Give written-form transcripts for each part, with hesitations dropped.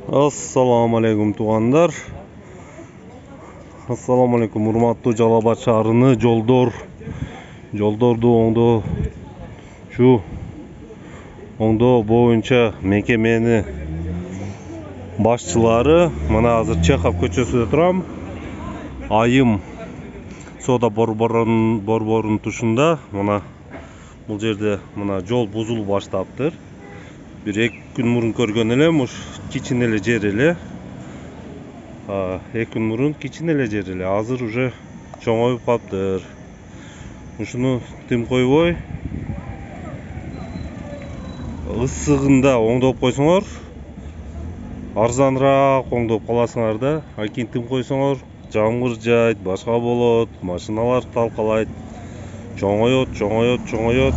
Assalamu alaikum туғандар. Assalamu alaikum урматтуу Жалал Абад шаарыны жолдорду оңдоо боюнча мекемени башчылары. Мына азыр Чехов көчөсүндө турам. Айым соода борборунун тушунда. Мына бул жерде мына жол бузулуп баштаптыр. Bir 2 gün murun көргөн элем, уш кичине эле жер эле. 2 gün murun кичине эле жер эле. Азыр уже чоңоюп калыптыр. Ушуну тим койбой, ысыгында оңдоп койсоңор, арзаныраак оңдоп каласыңар да. Акин тим койсоңор, жамгыр жайт, башка болот, машиналар талкалайт, чоңойот.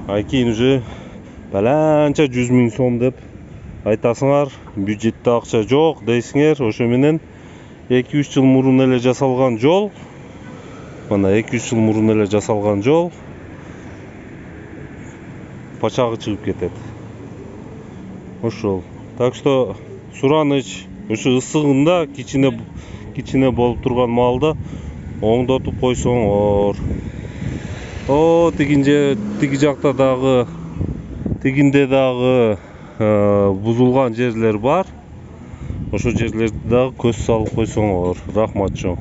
Акин уже Баланча 100 000 сом деп айтасыңар, бюджетте акча жок дейсиңер. Ошо менен 2-3 жыл мурун эле жасалган жол. Мына 2-3 жыл мурун эле жасалган жол пачагы чыгып кетет. Ошол. Так что сураныч ушу ысыгында кичине болуп турган маалда оңдотуп койсоңор. Тиги жакта дагы Тигинде дагы бузулган жерлер бар. Ошо жерлерди дагы көз салып койсоңор. Рахмат чоң.